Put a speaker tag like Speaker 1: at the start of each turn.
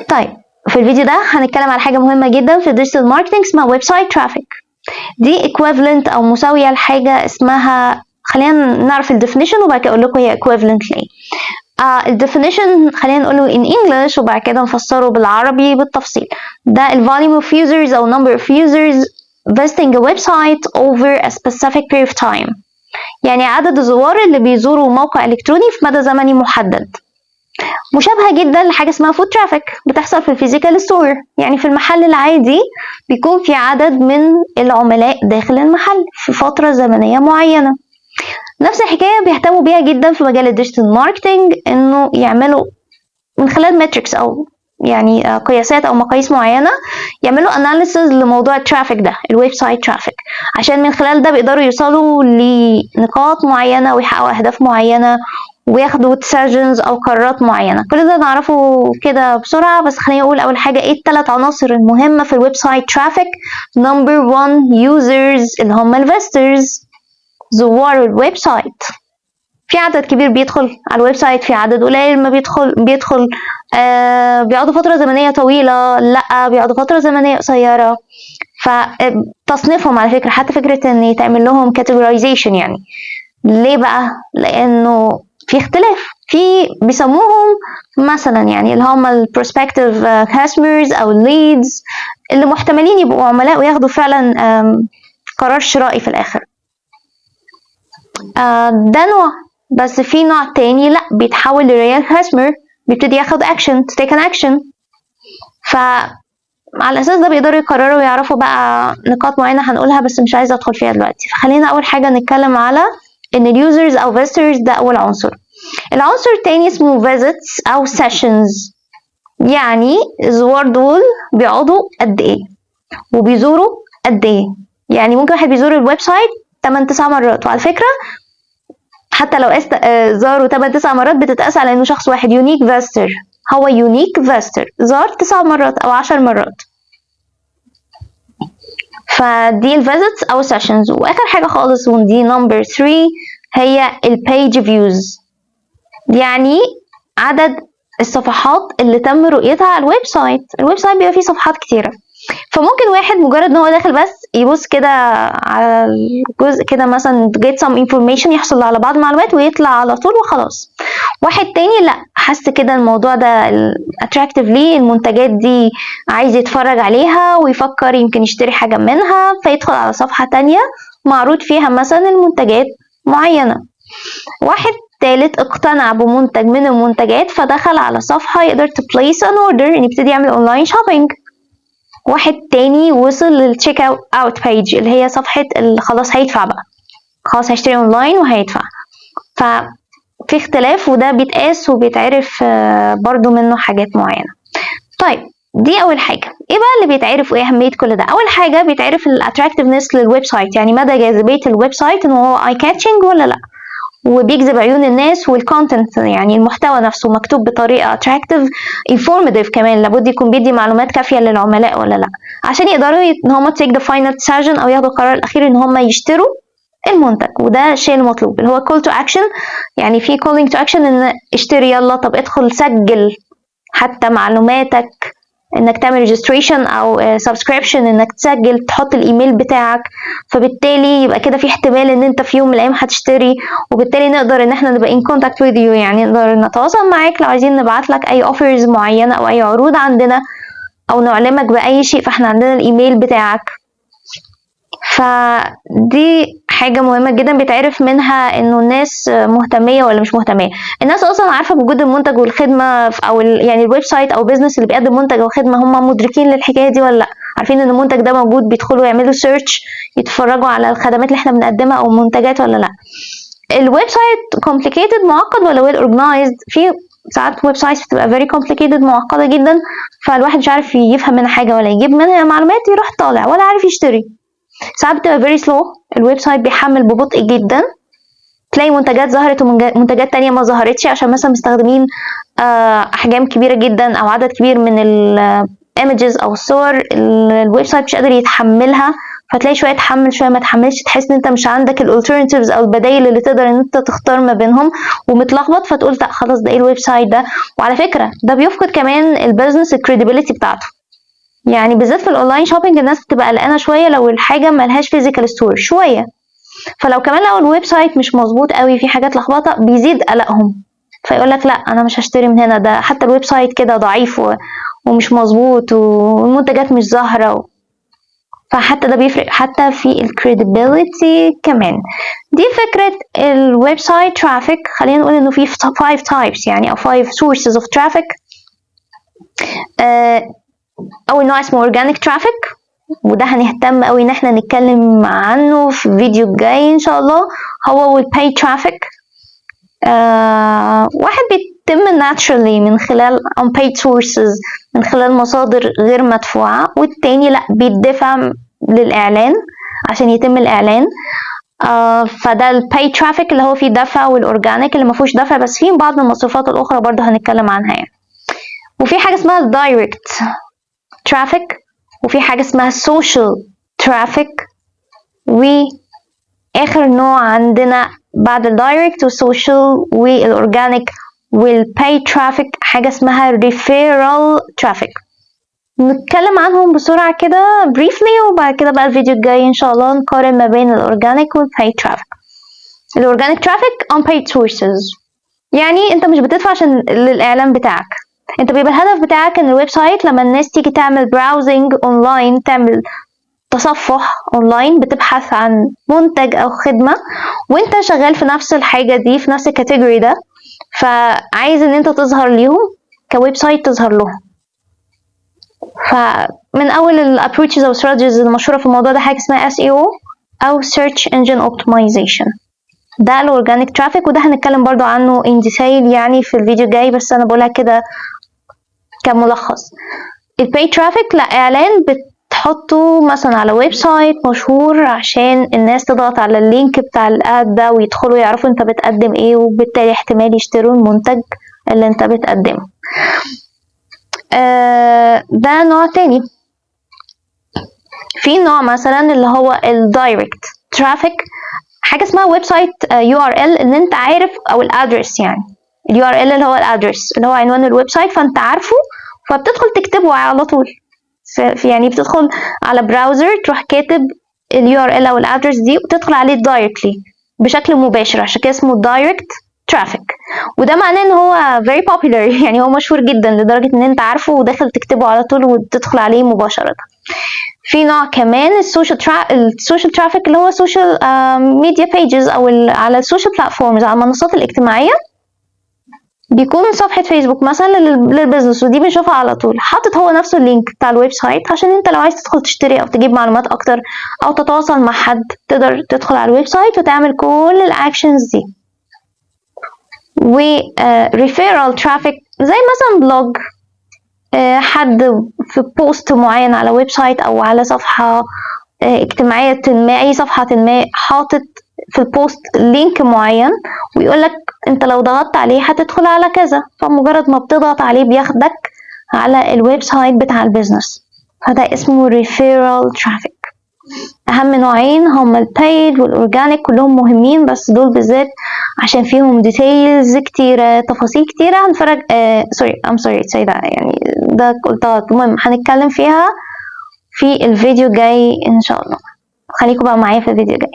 Speaker 1: طيب في الفيديو ده هنتكلم على حاجة مهمة جدا في الديجيتال ماركتنج اسمها ويب سايت ترافيك. دي equivalent او مساوية لحاجة اسمها، خلينا نعرف الديفينيشن وبعد كده اقول لكم هي equivalent ليه. الديفينيشن خلينا نقوله in English وبعد كده نفسره بالعربي بالتفصيل. ده ال volume of users او number of users visiting a website over a specific period of time. يعني عدد الزوار اللي بيزوروا موقع الكتروني في مدى زمني محدد. مشابهة جدا لحاجة اسمها فود ترافيك بتحصل في الفيزيكال ستور، يعني في المحل العادي بيكون في عدد من العملاء داخل المحل في فترة زمنية معينة. نفس الحكاية بيهتموا بيها جدا في مجال الديجيتال ماركتنج، انه يعملوا من خلال ماتريكس او يعني قياسات او مقاييس معينة يعملوا اناليسز لموضوع الترافيك ده، الويب سايت ترافيك، عشان من خلال ده بيقدروا يوصلوا لنقاط معينة ويحققوا اهداف معينة وياخدوا decisions او قرارات معينه. كل ده نعرفه كده بسرعه، بس خليني اقول اول حاجه ايه الثلاث عناصر المهمه في الويب سايت ترافيك. نمبر 1 users اللي هم الفيزيتورز، زوار الويب سايت. في عدد كبير بيدخل على الويب سايت، في عدد قليل ما بيدخل بيقعدوا فتره زمنيه طويله، لا بيقعدوا فتره زمنيه قصيره. فتصنيفهم على فكره، حتى فكره ان يتعمل لهم categorization، يعني ليه بقى؟ لانه في اختلاف. في بيسموهم مثلا يعني اللي هم البروسبكتيف كاستمرز او الليدز اللي محتملين يبقوا عملاء وياخدوا فعلا قرار شرائي في الاخر. ده نوع. بس في نوع تاني لا، بيتحول لريال كاستمر، بيبتدي ياخد اكشن، تيك ان اكشن. فعلى الاساس ده بيقدروا يقرروا ويعرفوا بقى نقاط معينه هنقولها بس مش عايزه ادخل فيها دلوقتي. فخلينا اول حاجه نتكلم على ان اليوزرز او visitors ده اول عنصر. العنصر التاني اسمه visits او sessions، يعني الزوار دول بيقعدوا قد ايه وبيزوروا قد ايه. يعني ممكن واحد بيزور الويب سايت 8-9 مرات، وعلى فكره حتى لو زاروا 8-9 مرات بتتقاس على انه شخص واحد، يونيك فيزيتور. هو يونيك فيزيتور زار 9 مرات او 10 مرات. فدي الفيزيتس او سيشنز. واخر حاجه خالص ودي نمبر 3 هي البيج فيوز، يعني عدد الصفحات اللي تم رؤيتها على الويب سايت. الويب سايت بيبقى فيه صفحات كتيره، فممكن واحد مجرد ان هو داخل بس يبص كده على الجزء كده مثلا get some information، يحصل على بعض المعلومات ويطلع على طول وخلاص. واحد تاني لا، حس كده الموضوع ده attractive ليه، المنتجات دي عايز يتفرج عليها ويفكر يمكن يشتري حاجة منها، فيدخل على صفحة تانية معروض فيها مثلا المنتجات معينة. واحد تالت اقتنع بمنتج من المنتجات فدخل على صفحة يقدر to place an order، يعني يبتدي يعمل اونلاين شوبينج. واحد تاني وصل للتشيك اوت بيج اللي هي صفحة اللي خلاص هيدفع بقى، خلاص هيشتري اونلاين وهيدفع. ففي اختلاف وده بيتقاس وبيتعرف برضو منه حاجات معينة. طيب دي اول حاجة. ايه بقى اللي بيتعرف وايه اهمية كل ده؟ اول حاجة بيتعرف الاتراكتيفنس للويب سايت، يعني مدى جاذبية الويب سايت ان هو اي كاتشنج ولا لا، وبيجذب عيون الناس. والكونتنت يعني المحتوى نفسه مكتوب بطريقه اتراكتيف، انفورماتيف كمان، لابد يكون بيدي معلومات كافيه للعملاء ولا لا، عشان يقدروا ان هم تيك ذا فاينل ديسيجن او ياخدوا القرار الاخير ان هم يشتروا المنتج. وده الشيء المطلوب اللي هو كول تو اكشن، يعني في كولينج تو اكشن ان اشتري يلا، طب ادخل سجل حتى معلوماتك، انك تعمل ريجستريشن او سبسكريبشن، انك تسجل تحط الايميل بتاعك. فبالتالي يبقى كده في احتمال ان انت في يوم من الايام هتشتري، وبالتالي نقدر ان احنا نبقى in contact with you، يعني نقدر نتواصل معاك لو عايزين نبعت لك اي اوفرز معينه او اي عروض عندنا او نعلمك باي شيء، فاحنا عندنا الايميل بتاعك. فدي حاجة مهمة جدا بيتعرف منها انه الناس مهتمية ولا مش مهتمية. الناس اصلا عارفة بوجود المنتج والخدمة او يعني الويب سايت او بيزنس اللي بيقدم منتج او خدمة، هم مدركين للحكاية دي ولا لا؟ عارفين ان المنتج ده موجود، بيدخلوا يعملوا سيرش يتفرجوا على الخدمات اللي احنا بنقدمها او منتجات ولا لا؟ الويب سايت complicated معقد ولا well organized؟ في ساعات ويب سايتس بتبقى very complicated معقدة جدا، فالواحد مش عارف يفهم منها حاجة ولا يجيب منها معلومات، يروح طالع ولا عارف يشتري. ساعات بتبقى very slow، الويب سايت بيحمل ببطء جدا، تلاقي منتجات ظهرت ومنتجات تانية ما ظهرتش عشان مثلا مستخدمين احجام كبيرة جدا او عدد كبير من الايمجز او الصور، الويب سايت مش قادر يتحملها فتلاقي شويه تحمل شويه ما تحملش، تحس ان انت مش عندك الالترناتيفز او البدايل اللي تقدر ان انت تختار ما بينهم ومتلخبط، فتقول لا خلاص ده ايه الويب سايت ده. وعلى فكره ده بيفقد كمان البيزنس الكريديبيليتي بتاعته، يعني بالذات في الاونلاين شوبينج الناس بتبقى قلقانه شويه لو الحاجه ملهاش فيزيكال ستور شويه، فلو كمان لو الويب سايت مش مظبوط قوي في حاجات لخبطه بيزيد قلقهم، فيقول لك لا انا مش هشتري من هنا، ده حتى الويب سايت كده ضعيف ومش مظبوط والمنتجات مش ظاهره فحتى ده بيفرق حتى في الكريديبيليتي كمان. دي فكرة الويب سايت ترافيك. خلينا نقول انه في 5 types يعني او 5 sources of traffic. اول نوع اسمه organic traffic، وده هنهتم قوي ان احنا نتكلم عنه في الفيديو الجاي ان شاء الله، هو paid traffic. واحد بيتم naturally من خلال unpaid sources، من خلال مصادر غير مدفوعة، والتاني لا بيدفع للإعلان عشان يتم الإعلان. فده الباي ترافيك اللي هو فيه دفع، والأورجانيك اللي مفهوش دفع بس فيه بعض المصروفات الأخرى برضه هنتكلم عنها يعني. وفي حاجة اسمها الدايركت ترافيك، وفي حاجة اسمها السوشيال ترافيك، وآخر نوع عندنا بعد الدايركت والسوشيال والأورجانيك والباي ترافيك حاجة اسمها ريفيرال ترافيك. نتكلم عنهم بسرعة كده briefly، وبعد كده بقى الفيديو الجاي ان شاء الله نقارن ما بين الاورجانيك والبايد ترافيك. الاورجانيك ترافيك unpaid sources، يعني انت مش بتدفع عشان للاعلان بتاعك، انت بيبقى الهدف بتاعك ان الويب سايت لما الناس تيجي تعمل براوزنج اونلاين، تعمل تصفح اونلاين، بتبحث عن منتج او خدمة وانت شغال في نفس الحاجة دي في نفس الكاتيجوري ده، فعايز ان انت تظهر ليهم كويب سايت تظهر لهم. فمن اول الابروتشز او strategies المشهوره في الموضوع ده حاجه اسمها SEO او Search Engine Optimization. ده الاورجانيك ترافيك، وده هنتكلم برضو عنه in detail يعني في الفيديو الجاي، بس انا بقولها كده كملخص. الباي ترافيك لا اعلان بتحطه مثلا على ويب سايت مشهور عشان الناس تضغط على اللينك بتاع الاد ده ويدخلوا يعرفوا انت بتقدم ايه، وبالتالي احتمال يشتروا المنتج اللي انت بتقدمه. ده نوع تاني. في نوع مثلا اللي هو الدايركت ترافيك، حاجه اسمها ويب سايت URL ان انت عارف، او الادرس يعني الURL اللي هو الادرس اللي هو عنوان الويب سايت، فانت عارفه فبتدخل تكتبه على طول. يعني بتدخل على براوزر تروح كاتب الURL او الادرس دي وتدخل عليه دايركتلي بشكل مباشر، عشان كده اسمه دايركت ترافيك. وده معناه ان هو very popular يعني هو مشهور جدا لدرجه ان انت عارفه وداخل تكتبه على طول وتدخل عليه مباشره. في نوع كمان السوشيال ترافيك اللي هو سوشيال ميديا بيجز او على السوشيال بلاتفورمز، على المنصات الاجتماعيه، بيكون صفحه فيسبوك مثلا للبزنس، ودي بنشوفها على طول حاطط هو نفسه اللينك بتاع الويب سايت عشان انت لو عايز تدخل تشتري او تجيب معلومات اكتر او تتواصل مع حد تقدر تدخل على الويب سايت وتعمل كل الاكشنز دي. و referral traffic زي مثلا بلوج، حد في بوست معين على ويب سايت او على صفحة اجتماعية ما، اي صفحة ما، حاطط في البوست لينك معين ويقولك انت لو ضغطت عليه هتدخل على كذا، فمجرد ما بتضغط عليه بياخدك على الويب سايت بتاع البيزنس، فده اسمه referral traffic. اهم نوعين هما البايد والاورجانيك، كلهم مهمين بس دول بالذات عشان فيهم ديتيلز كتيرة، تفاصيل كتيرة هنفرج سوري ده يعني ده قلت المهم هنتكلم فيها في الفيديو الجاي ان شاء الله. خليكم بقى معايا في الفيديو الجاي.